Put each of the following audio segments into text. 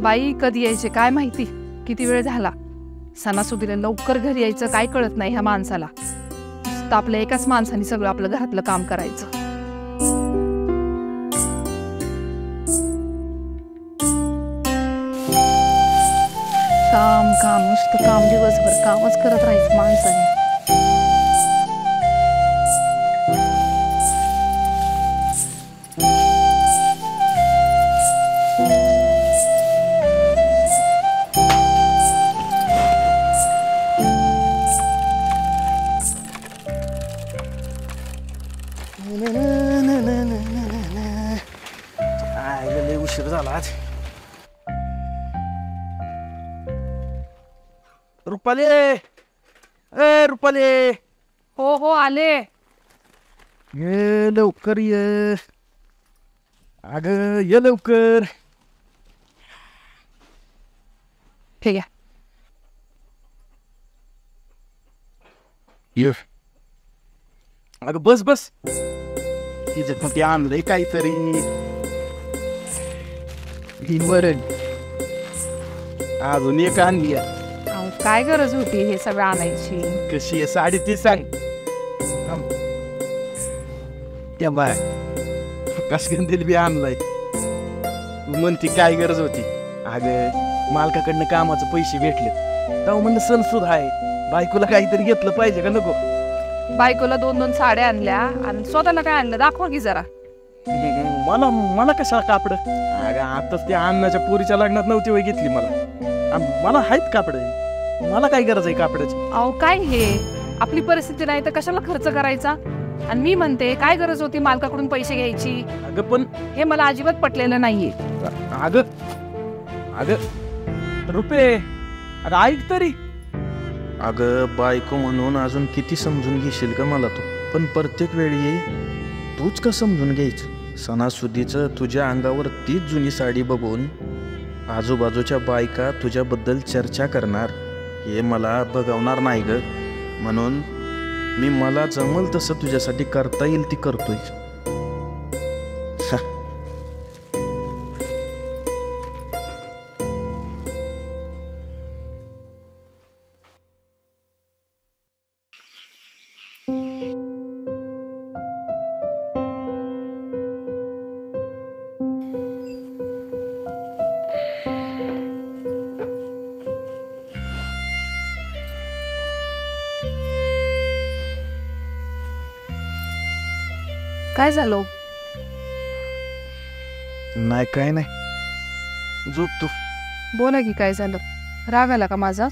बाई कधी यायचे काय माहिती, किती वेळ झाला. सणासुदीला लवकर घरी यायचं काय कळत नाही ह्या माणसाला. नुसतं आपल्या एकाच माणसाने सगळं आपलं घरातलं काम करायचं. काम काम नुसतं काम, दिवसभर कामच करत राहायचं माणसाने. उशीर झाला आज. रुपाली, ए रुपाली. हो हो आले. ये लवकर ये. अग ये लवकर. ठीक आहे. ये. अगं बस बस. तिचं ते आणलंय काहीतरी. वरण अजून एक आणली. काय गरज होती हे सगळं आणायची. कशी आहे साडी ती सांग. त्या बाय कसगंदील बी आणलाय. म्हणती काय गरज होती. अगं मालकाकडनं कामाचे पैसे भेटले तेव्हा म्हणलं सण सुद्धा आहे, बायकोला काहीतरी घेतलं पाहिजे का नको. बायकोला 2-2 साड्या आणल्या आणि स्वतःला काय आणलं दाखवा की जरा. मला मला कशाला कापड. अगं आताच त्या अण्णाच्या पोरीच्या लग्नात नव्हती वय घेतली मला. मला आहेत कापड. मला काय गरज आहे कापडाची. अहो काय हे, आपली परिस्थिती नाही तर कशाला खर्च करायचा. आणि मी म्हणते काय गरज होती मालकाकडून पैसे घ्यायची. अगं पण हे मला अजिबात पटलेलं नाहीये. अगं अगं रुपे, अगं ऐक तरी. अगं बायको म्हणून अजून किती समजून घेशील का मला तू. पण प्रत्येक वेळी तूच का समजून घ्यायचं. सणासुदीचं तुझ्या अंगावर तीच जुनी साडी बघून आजूबाजूच्या बायका तुझ्याबद्दल चर्चा करणार, हे मला बघवणार नाही ग. म्हणून मी मला जमल तसं तुझ्यासाठी करता येईल ती करतोय. काय झालं. नाही काय नाही, झोप तू. बोला की काय झालं. राग आला का माझा.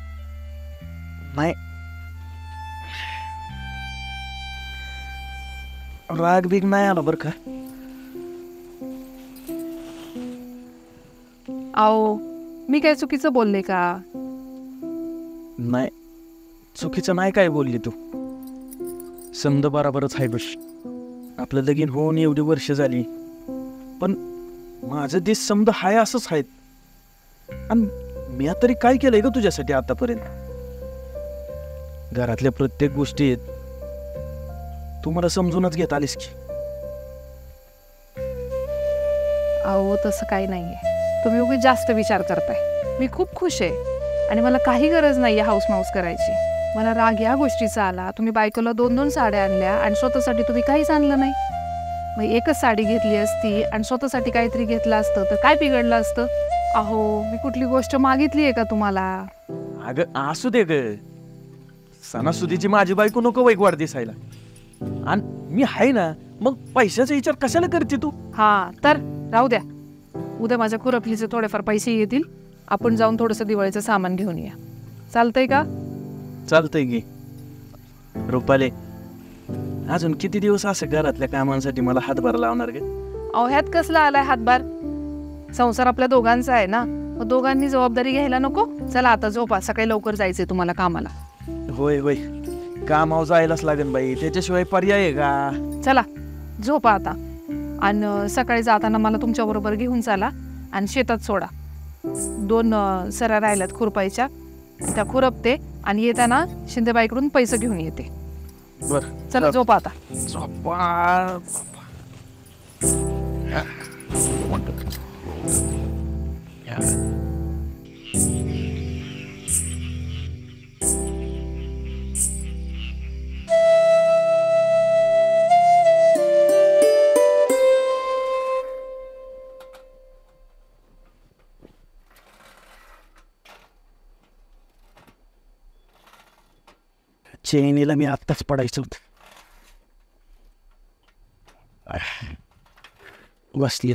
नाही राग बिग नाही आला बर का. आओ मी काय चुकीचं बोलले का. नाही चुकीचं नाही काय बोलली तू. समद बराबरच आहे बस. आपलं लगीन होऊन एवढी वर्ष झाली पण माझं देश समद हाय असंच आहेत. आणि मी तरी काय केलंय ग तुझ्यासाठी आतापर्यंत. घरातल्या प्रत्येक गोष्टीत तू मला समजूनच घेत आलीस की. अहो तसं काही नाहीये, तुम्ही उगाच जास्त विचार करताय. मी खूप खुश आहे आणि मला काही गरज नाहीये हाऊस माऊस करायची. मला राग या गोष्टीचा आला, तुम्ही बायकोला 2-2 साड्या आणल्या आणि स्वतःसाठी तुम्ही काहीच आणलं नाही. मग एकच साडी घेतली असती आणि स्वतःसाठी काहीतरी घेतलं असतं तर काय बिघडलं असतं. अहो मी कुठली गोष्ट मागितली आहे का तुम्हाला. अगं असू दे ग, सणासुदीची माझी बायको नको वैगवाड दिसायला. आणि मी आहे ना, मग पैशाचा विचार कशाला करते तू. हा तर राहू द्या, उद्या माझ्या खुरपलीचे थोडेफार पैसे येतील आपण जाऊन थोडंसं दिवाळीचं सामान घेऊन या. चालतंय का? चालतंय की. रुपाले, अजून किती दिवस असं घरातल्या कामांसाठी मला हातभार लावणार गे? अहो ह्यात कसला आलाय हातभार? संसार आपल्या दोघांचा आहे ना, मग दोघांनी जबाबदारी घ्यायला नको? चला आता झोपा, सकाळी लवकर जायचंय तुम्हाला कामाला. होय होय, कामावर जायलाच लागेल बाई, त्याच्याशिवाय पर्याय आहे का? चला झोपा आता, आणि सकाळी जाताना मला तुमच्या बरोबर घेऊन चला आणि शेतात सोडा. 2 सऱ्या राहिल्यात खुरपायच्या, त्या खुरपते आणि येताना शिंदेबाईकडून पैसे घेऊन येते. बर चला झोपा आता. चेनीला मी आत्ताच पडायचं होत. बसली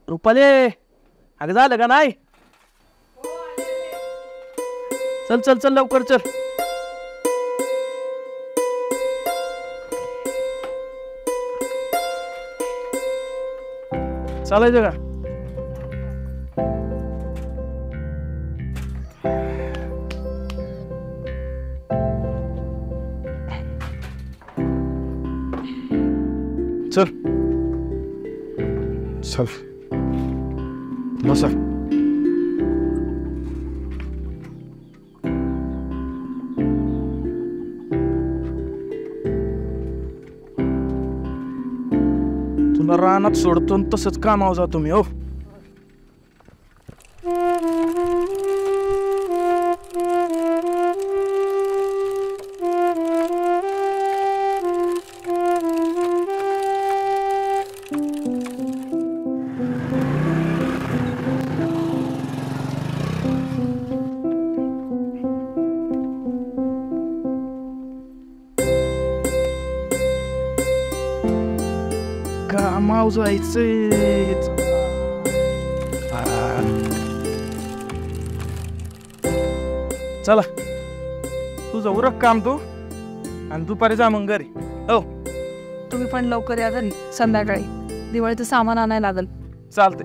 रुपाले, अगं झालं का नाही? चल चल चल लवकर चल. चालायचं का? चल चल बसा. तुला रानात सोडतो आणि तसंच कामावर जातो मी. हो कामाव जायचंय. चला तुझं उरक काम तू, आणि दुपारी जा मग घरी. हो तुम्ही पण लवकर या घरी, संध्याकाळी दिवाळीचं सामान आणायला लागल. चालते.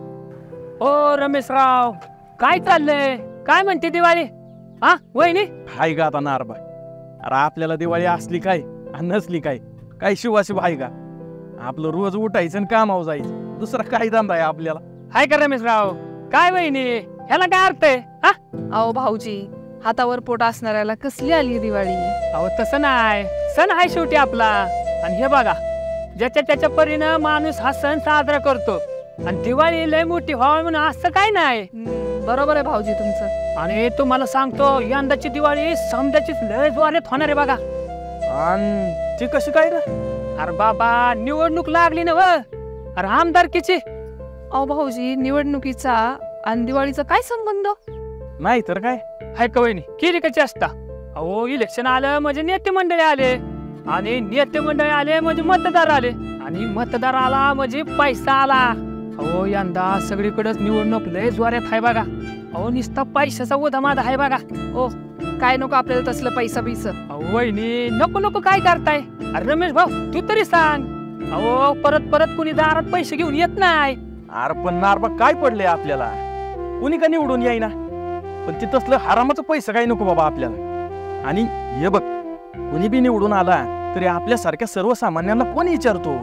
ओ रमेशराव, काय चाललंय? काय म्हणते दिवाळी? हा वहिनी? हाय का आता नारबा? अरे आपल्याला दिवाळी असली काय आणि नसली काय, काही शिवाशिव आहे का? आपलं रोज उठायचं आणि कामावर जायचं, दुसरा काही धंदा आहे आपल्याला? हाय का रमेशराव? काय वहिनी, ह्याला काय अर्थ आहे? हा अहो भाऊजी, हातावर पोट असणाऱ्याला कसली आली दिवाळी? अहो तसं नाही, सण आहे शेवटी आपला. आणि हे बघा, ज्याच्या त्याच्या परीनं माणूस हा सण साजरा करतो, आणि दिवाळी लय मोठी व्हावी म्हणून असं काय नाही. बरोबर आहे भाऊजी तुमचं. आणि तुम्हाला सांगतो, यंदाची दिवाळी समजाचीच लय जोरात होणार आहे बघा. आणि ती कशी काय रे? अरे बाबा, निवडणूक लागली ना व, अरे आमदारकीची. अहो भाऊजी, निवडणुकीचा आणि दिवाळीचा काय संबंध? नाही तर काय. हाय का वहिनी, केली का चेष्टा? अहो इलेक्शन आलं म्हणजे नेते मंडळी आले, आणि नेते मंडळी आले म्हणजे मतदार आले, आणि मतदार आला म्हणजे पैसा आला. अहो यंदा सगळीकडेच निवडणूक लय जोरात आहे बघा. अहो नुसता पैशाचा उधामाद आहे बघा. ओ काय नको आपल्याला तसलं पैसा बिस. अहो वहिनी, नको नको काय करताय? अरे रमेश भाऊ, तू तरी सांग. अहो परत परत कुणी दारात पैसे घेऊन येत नाही. अरे पण नारबा काय पडले आपल्याला? कुणी का निवडून येईना? पण ते तसलं हरामाचं पैसा काही नको बाबा आपल्याला. आणि हे बघ, कुणी बी निवडून आला तरी आपल्यासारख्या सर्वसामान्यांना कोण विचारतो?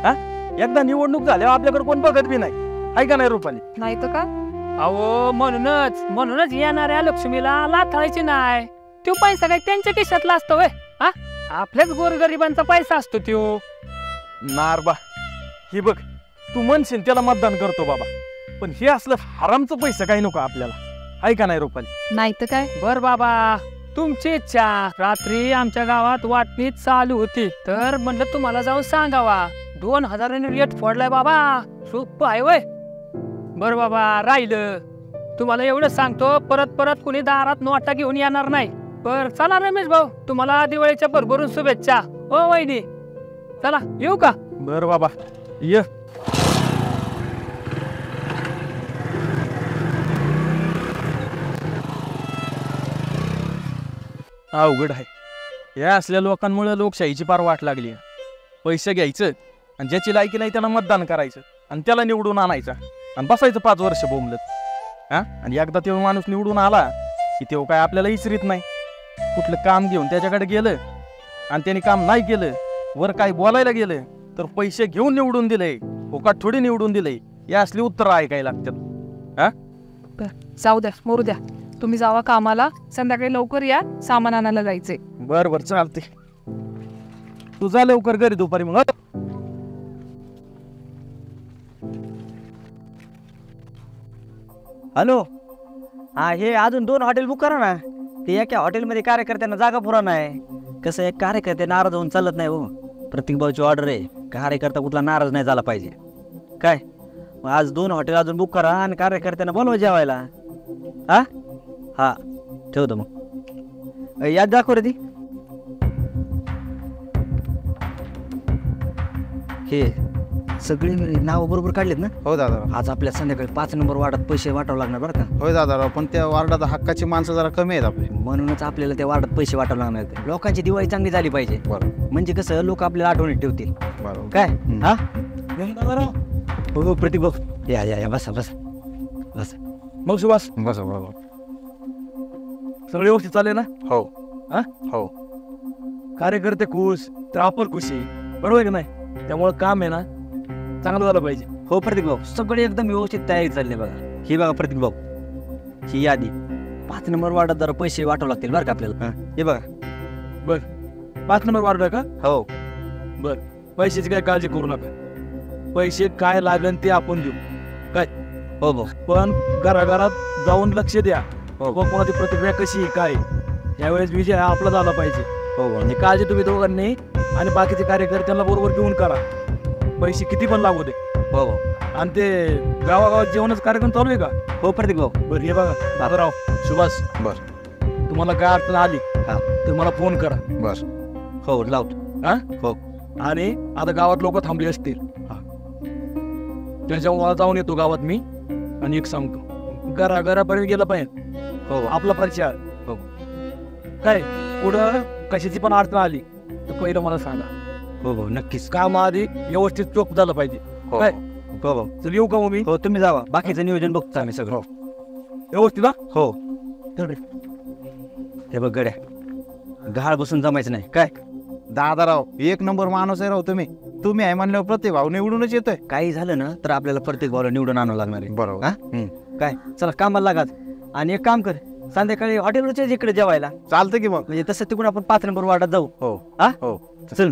हा, एकदा निवडणूक झाल्यावर आपल्याकडे कोण बघत बी नाही. आहे का नाही रुपाली? नाही तर का? अहो म्हणूनच येणाऱ्या लक्ष्मीला लाथाळायची नाही. तो पैसा काय त्यांच्या खिशातला असतो व्हय? हा, आपल्याच गोरगरिबांचा पैसा असतो त्यो. नारबा, हे बघ, तू म्हणशील त्याला मतदान करतो बाबा, पण हे असलं हरामचं पैसा काही नको आपल्याला. आहे का नाही रुपाली? नाही तर काय. बर बाबा, तुमची इच्छा. रात्री आमच्या गावात वाटणी चालू होती, तर म्हणलं तुम्हाला जाऊन सांगावा. 2000 रेट फोडलाय बाबा. सोपं आहे वय. बर बाबा, राहिलं तुम्हाला एवढं सांगतो, परत परत कुणी दारात नोटा घेऊन येणार नाही. बर चला रमेश भाऊ, तुम्हाला दिवाळीच्या भरभरून शुभेच्छा. ओ वहिनी, चला येऊ का? बर बाबा, ये. अवघड आहे. या असल्या लोकांमुळे लोकशाहीची पार वाट लागली आहे. पैसे घ्यायचं आणि ज्याची लायकी नाही त्याला मतदान करायचं आणि त्याला निवडून आणायचं आणि बसायचं 5 वर्ष बोंबलत. हा, आणि एकदा तेव्हा माणूस निवडून आला की तेव्हा काय आपल्याला इसरीत नाही. कुठलं काम घेऊन त्याच्याकडे गेलं आणि त्याने काम नाही केलं, वर काय बोलायला गेलं तर पैसे घेऊन निवडून दिले, फोकाट थोडी निवडून दिले, या असली उत्तरं ऐकायला लागतात. हा, जाऊ द्या, मोरू द्या. तुम्ही जावा कामाला, संध्याकाळी लवकर या, सामान आणायला जायचे. बरं बरं चालते. तू जा लवकर घरी दुपारी मग. हॅलो, हा हे अजून 2 हॉटेल बुक करा ना. ते एका हॉटेलमध्ये कार्यकर्त्यांना जागा पुराण आहे. कसं आहे, कार्यकर्ते नाराज होऊन चालत नाही हो. प्रत्येक भाऊची ऑर्डर आहे, कार्यकर्ता कुठला नाराज नाही झाला पाहिजे. काय मग आज 2 हॉटेल अजून बुक करा आणि कार्यकर्त्यांना बोलवा जेवायला. हा हा ठेवतो मग. याद दाखव रे ती. हे सगळे नाव बरोबर काढलेत ना? हो दादा. आज आपल्या संध्याकाळी 5 नंबर वार्डात पैसे वाटावं लागणार बरं का? होय दादा, पण त्या वार्डात हक्काची माणसं जरा कमी आहेत आपली. म्हणूनच आपल्याला त्या वार्डात पैसे वाटावं लागणार आहेत. लोकांची दिवाळी चांगली झाली पाहिजे. बरोबर म्हणजे कसं लोक आपल्याला आठवणीत ठेवतील. बरोबर. काय हा हो प्रतीक भाऊ, या या या बसा बसा बसा. मग सुभाष, बस बरोबर. सगळं व्यवस्थित चालेल ना? हो हा, हो. कार्यकर्ते खुश तर आपण खुशी, बरोबर आहे की नाही? त्यामुळे काम आहे ना चांगलं झालं पाहिजे. हो प्रतीक भाऊ, सगळे एकदम व्यवस्थित तयारी चालली बघा. ही बघा प्रतीक भाऊ, ही यादी 5 नंबर वार्डात जरा पैसे वाटावं लागतील बरं का आपल्याला. हे बघा. 5 नंबर वार्ड आहे का? हो बर, पैशाची काय काळजी करू नका. पैसे काय लागेल ते आपण देऊ. काय हो भाऊ. पण घराघरात जाऊन लक्ष द्या. हो कोणाची प्रतिक्रिया कशी आहे, काय यावेळेस विजय हा आपला झाला पाहिजे. हो भाऊ. आणि काळजी तुम्ही दोघांनी आणि बाकीचे कार्यकर्त्यांना बरोबर घेऊन करा. पैसे किती पण लागू दे. हो भाऊ. आणि ते गावागावात जेवणाचा कार्यक्रम चालू आहे का? हो प्रतीक भाऊ. बरं, हे बघा दादाराव, सुभाष, बर तुम्हाला काय अडचण आली हा. तर मला फोन करा. बर. हो लावतो. हा, हो. आणि आता गावात लोक थांबली असतील, त्याच्यामुळे मला जाऊन येतो गावात मी आणि एक सांगतो, घराघरापर्यंत गेलं पाहिजे. हो आपला प्रचार. हो. काय पुढं कशाची पण अडचण आली तर पहिलं मला सांगा. हो भाऊ नक्कीच. काम आधी व्यवस्थित चोख झालं पाहिजे. हो काय? हो भाऊ. चल येऊ का मग मी? हो तुम्ही जावा, बाकीचं नियोजन बघतो आम्ही सगळं. व्यवस्थित. हा, हो. हे बघ गड्या, गहाळ बसून जमायचं नाही. काय दादाराव, 1 नंबर माणूस आहे राव तुम्ही. तुम्ही आहे म्हणल्यावर प्रत्येक भाव निवडूनच येतोय. काही झालं ना तर आपल्याला प्रत्येक भावाला निवडून आणावं लागणार आहे. बरोबर. हा? काय चला कामाला लागाच. आणि एक काम कर, संध्याकाळी हॉटेलवरच्याच इकडे जेवायला. चालतं की मग. म्हणजे तसं तिकडून आपण 5 नंबर वार्डात जाऊ. हो हा हो. चल.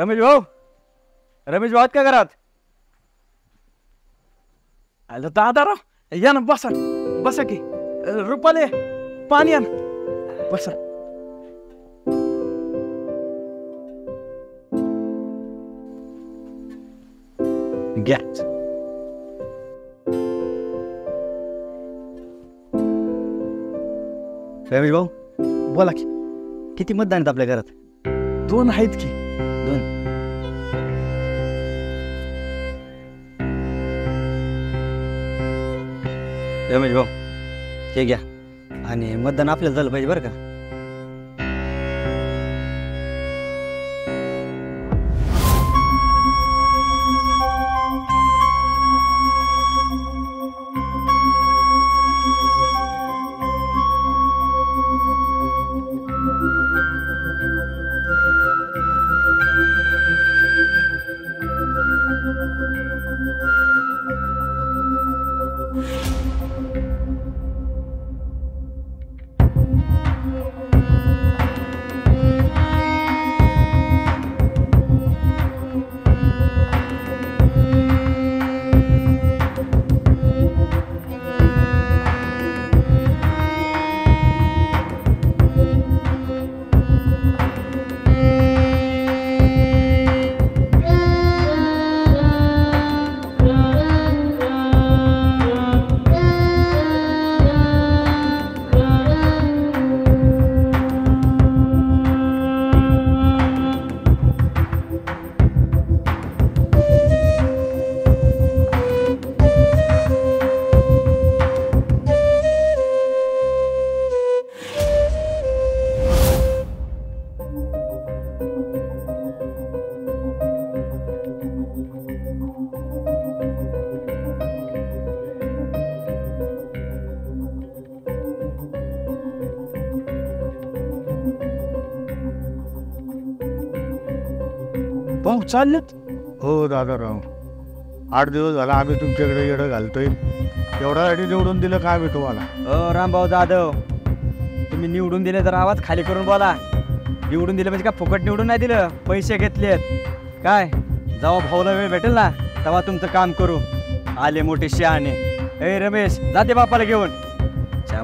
रमेश भाऊ आहेत का घरात? आलं दादाराव या ना बसा बसा की रुपाले पाणी आण बसा. घ्या. रमेश भाऊ बोला की. किती मतदान आहेत आपल्या घरात? 2 आहेत की. 2. रमेश भाऊ हे घ्या आणि मतदान आपल्याला झालं पाहिजे बरं का. भाऊ चाललेत. हो दादाराव, 8 दिवस झाला आम्ही तुमच्याकडे येडं घालतोय. एवढ्यासाठी निवडून दिलं काय मी तुम्हाला? रामभाऊ जाधव, तुम्ही निवडून दिले तर आवाज खाली करून बोला. निवडून दिले म्हणजे का फुकट निवडून नाही दिलं, पैसे घेतलेत. काय जेव्हा भाऊला वेळ भेटेल ना तेव्हा तुमचं काम करू. आले मोठे शहाणे. ए रमेश, जाते बापाला घेऊन.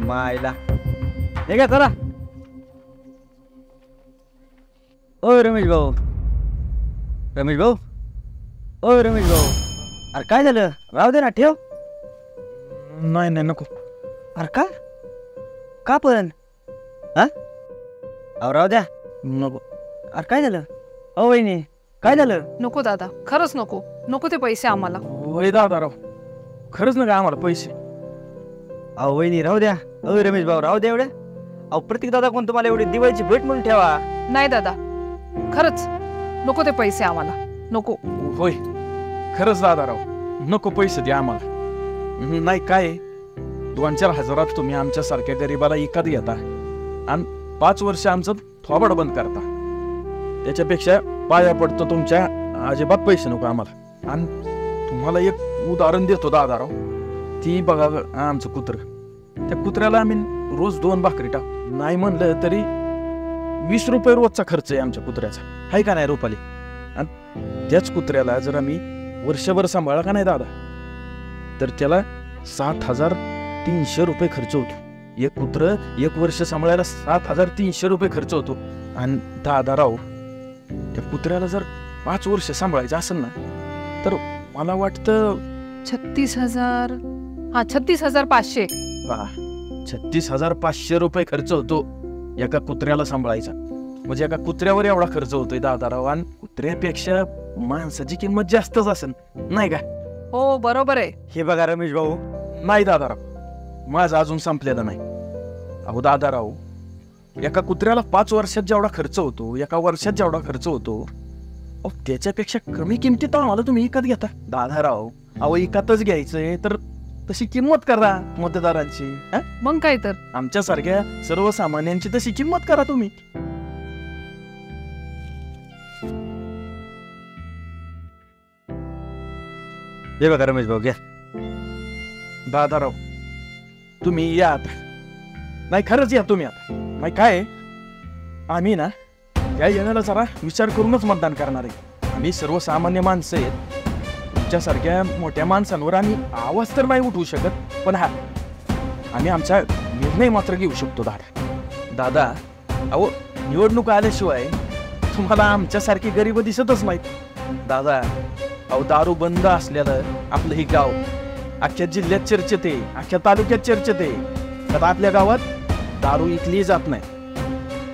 मायला हे का चला. ओ रमेश भाऊ, रमेश भाऊ, ओ रमेश भाऊ, अरे काय झालं? राहू दे ना, ठेव. नाही नाही नको. अरे का पण? हा अहो राहू द्या. नको. अरे काय झालं? ओ वहिनी काय झालं? नको दादा, खरंच नको. नको ते पैसे आम्हाला. होय दादाराव, खरंच नका आम्हाला पैसे. अहो वहिनी राहू द्या. ओ रमेश भाऊ राहू द्या. एवढ्या अहो प्रतीक दादा कोण तुम्हाला एवढी दिवाळीची भेट म्हणून ठेवा. नाही दादा, खरंच नको ते पैसे आम्हाला. नको. होय खरंच दादाराव, नको पैसे द्या आम्हाला. नाही काय 2-4 हजारात तुम्ही आमच्यासारख्या गरीबाला इकत घेता आणि 5 वर्ष आमचं थोबाड बंद करता. त्याच्यापेक्षा पाया पडतो तुमच्या, अजिबात पैसे नको आम्हाला. आणि तुम्हाला एक उदाहरण देतो दादाराव. ती बघा आमचं कुत्र. त्या कुत्र्याला आम्ही रोज 2 भाकरी टाक. नाही म्हणलं तरी 20 रुपये रोजचा खर्च आहे आमच्या कुत्र्याचा. आहे का नाही रुपाली? आणि त्याच कुत्र्याला जर आम्ही वर्षभर सांभाळला का नाही दादा, तर त्याला 7,300 रुपये खर्च होतो. एक कुत्र 1 वर्ष सांभाळायला 7,300 रुपये खर्च होतो. आणि दादाराव, त्या कुत्र्याला जर 5 वर्ष सांभाळायचं असेल ना, तर मला वाटतं 36,000. हा 36,500. 36,500 रुपये खर्च होतो एका कुत्र्याला सांभाळायचा. म्हणजे एका कुत्र्यावर एवढा खर्च होतोय दादाराव. आणि कुत्र्यापेक्षा माणसाची किंमत जास्तच असेल, नाही का? हो बरोबर आहे. हे बघा रमेश भाऊ, नाही दादाराव, माझं अजून संपलेलं नाही. अहो दादाराव, एका कुत्र्याला 5 वर्षात जेवढा खर्च होतो, एका वर्षात जेवढा खर्च होतो, अहो त्याच्यापेक्षा कमी किमतीत आम्हाला तुम्ही इकत घेता दादाराव. अहो इकतच घ्यायचंय तर तशी किंमत करा मतदारांची. मग काय तर. आमच्यासारख्या सर्वसामान्यांची तशी किंमत करा तुम्ही. हे बघा रमेश भाऊ घ्या. दादाराव तुम्ही या आता. नाही खरंच या तुम्ही आता. नाही काय आम्ही ना या येण्याला जरा विचार करूनच मतदान करणार आहे. आम्ही सर्वसामान्य माणसं आहेत. तुमच्यासारख्या मोठ्या माणसांवर आम्ही आवाज तर नाही उठवू शकत, पण हा आम्ही आमचा निर्णय मात्र घेऊ शकतो. दादा, अहो निवडणूक आल्याशिवाय तुम्हाला आमच्यासारखी गरीब दिसतच नाहीत. दादा, अहो दारू बंद असलेलं आपलं हे गाव अख्ख्या जिल्ह्यात चर्चेत आहे, अख्ख्या तालुक्यात चर्चेत आहे. तर आपल्या गावात दारू इकली जात नाही.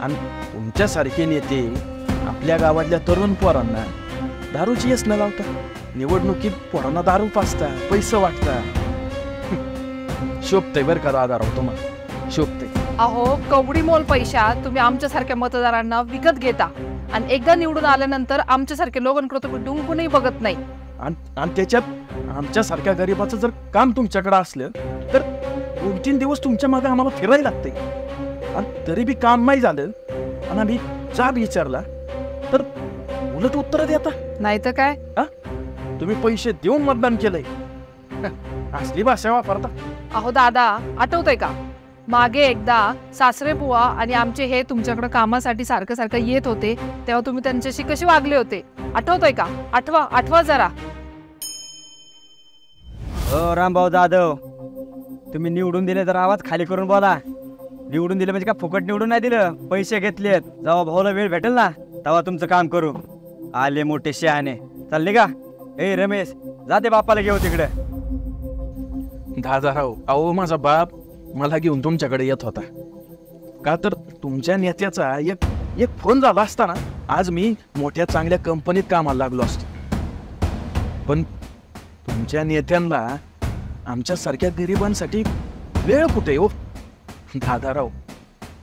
आणि तुमच्यासारखे नेते आपल्या गावातल्या तरुण पोरांना दारूची व्यसनं लावतात. निवडणुकीत पोरांना दारू पाजता, पैसे वाटता. शोभतंय बरं का दादाराव, तुम्हाला शोभतंय. अहो कवडी मोल पैशात तुम्ही आमच्यासारख्या मतदारांना विकत घेता आणि एकदा निवडून आल्यानंतर आमच्यासारखे लोकांकडे तुम्ही डुंकूनही बघत नाही. आणि त्याच्यात आमच्यासारख्या गरिबाचं जर काम तुमच्याकडे असलं तर 2-3 दिवस तुमच्या मागे आम्हाला फिरायला लागते. आणि तरी बी काम नाही झालं आणि आम्ही जाब विचारला तर उलट उत्तर देता. नाही तर काय. तुम्ही पैसे देऊन मतदान केलंय, असली भाषा वापरता. अहो दादा, आठवतंय का मागे एकदा सासरे बुवा आणि आमचे हे तुमच्याकडे कामासाठी सारखं सारखं येत होते, तेव्हा तुम्ही त्यांच्याशी कसे वागले होते आठवतंय का? आठवा जरा. रामभाऊ जाधव, तुम्ही निवडून दिले तर आवाज खाली करून बोला. निवडून दिले म्हणजे का फुकट निवडून नाही दिलं, पैसे घेतलेत. जेव्हा भाऊला वेळ भेटेल ना तेव्हा तुमचं काम करू. आले मोठे शहाणे. चालले का? ए रमेश, जाते बापाला घेऊ तिकडे. दादाराव, अहो माझा बाप मला घेऊन तुमच्याकडे येत होता का तर तुमच्या नेत्याचा एक फोन झाला असता ना आज मी मोठ्या चांगल्या कंपनीत कामाला लागलो असतो. पण तुमच्या नेत्यांना आमच्यासारख्या गरिबांसाठी वेळ कुठे हो दादाराव.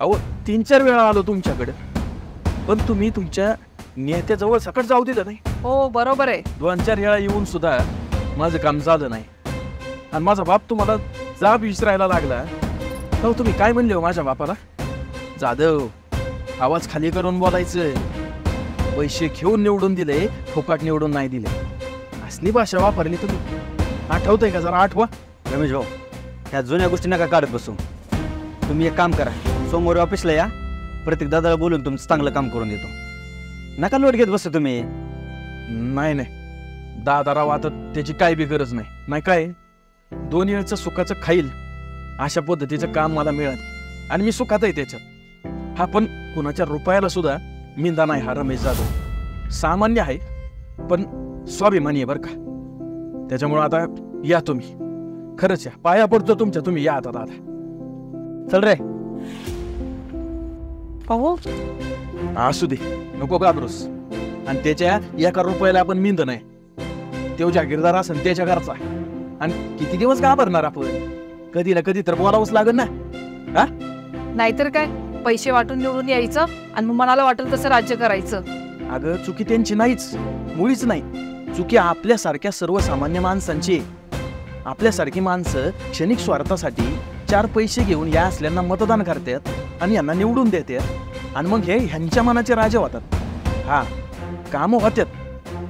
अहो 3-4 वेळा आलो तुमच्याकडे, पण तुम्ही तुमच्या नेत्याजवळ सकट जाऊ दिलं नाही. हो बरोबर आहे. 2-4 वेळा येऊन सुद्धा माझं काम झालं नाही. आणि माझा बाप तुम्हाला जाब विचारायला लागला तर तुम्ही काय म्हणले हो माझ्या बापाला? जाधव, आवाज खाली करून बोलायचं. पैसे घेऊन निवडून दिले, फुकट निवडून नाही दिले. असली भाषा वापरली तुम्ही. आठवतंय का? जरा आठवा. रमेश भाऊ, ह्या जुन्या गोष्टी नका काढत बसू. तुम्ही एक काम करा, सोमवारी ऑफिसला या. प्रत्येक दादाला बोलून तुमचं चांगलं काम करून देतो. नका लोट घेत बसतो तुम्ही. नाही, दादाराव आता त्याची काय बी गरज नाही. नाही काय 2 वेळचं सुखाचं खाईल अशा पद्धतीचं काम मला मिळालं आणि मी सुखात आहे त्याच्यात. हा पण कुणाच्या रुपयाला सुद्धा मिंदा नाही हा रमेश जाधव. सामान्य आहे पण स्वाभिमानी आहे बरं का. त्याच्यामुळं आता या तुम्ही, खरंच या, पाया पडतो तुमच्या. तुम्ही या आता दादा. चल रे. अहो असू दे, नको घाबरूस. आणि त्याच्या 1 रुपयाला आपण मिंद नाही. तो जागीरदार असेल त्याच्या घरचा. आणि किती दिवस घाबरणार आपण? कधी ना कधी तर बोलावंच लागेल ना. हा, नाहीतर काय, पैसे वाटून निवडून यायचं आणि मग मनाला वाटेल तसं राज्य करायचं. अगं चुकी त्यांची नाहीच, मुळीच नाही. चुकी आपल्यासारख्या सर्वसामान्य माणसांची. आपल्यासारखी माणसं क्षणिक स्वार्थासाठी 4 पैसे घेऊन या असल्यांना मतदान करतात आणि यांना निवडून देतात. आणि मग हे ह्यांच्या मनाचे राजे होतात. हा, कामं होतात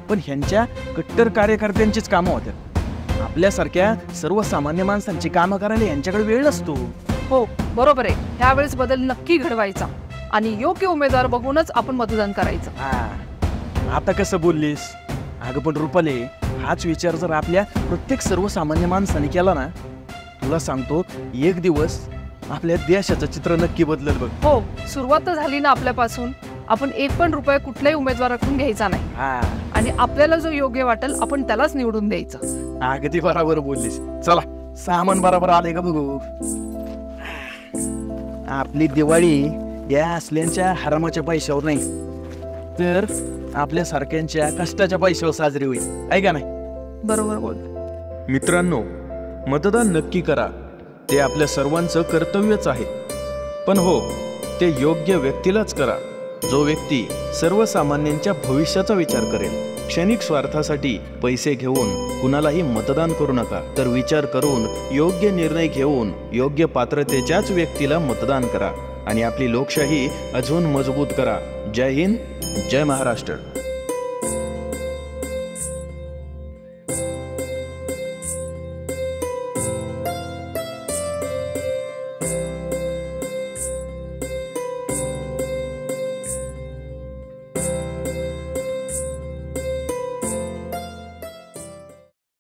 पण ह्यांच्या कट्टर कार्यकर्त्यांचीच कामं होतात. आपल्यासारख्या सर्वसामान्य माणसांची कामं करायला यांच्याकडे वेळ नसतो. हो बरोबर आहे. ह्यावेळेस बदल नक्की घडवायचा आणि योग्य उमेदवार बघूनच आपण मतदान करायचं. आता कसं बोललीस? अगं पण रुपाले, हाच विचार जर आपल्या प्रत्येक सर्वसामान्य माणसाने केला ना, तुला सांगतो 1 दिवस आपल्या देशाचं चित्र नक्की बदलेल बघ. हो, सुरुवात तर झाली ना आपल्यापासून. आपण 1 पण रुपये कुठल्याही उमेदवाराकडून घ्यायचा नाही आणि आपल्याला जो योग्य वाटेल आपण त्यालाच निवडून द्यायचं. अगदी बरोबर बोललीस. चला, सामान बरोबर आले का बघू. आपली दिवाळी या असल्यांच्या हरामाच्या पैशावर नाही तर आपल्या सारख्यांच्या कष्टाच्या पैशावर साजरी होईल, आहे का नाही? बरोबर बोल. मित्रांनो, मतदान नक्की करा. ते आपल्या सर्वांचं कर्तव्यच आहे. पण हो, ते योग्य व्यक्तीलाच करा, जो व्यक्ती सर्वसामान्यांच्या भविष्याचा विचार करेल. क्षणिक स्वार्थासाठी पैसे घेऊन कुणालाही मतदान करू नका, तर विचार करून योग्य निर्णय घेऊन योग्य पात्रतेच्याच व्यक्तीला मतदान करा आणि आपली लोकशाही अजून मजबूत करा. जय हिंद, जय महाराष्ट्र.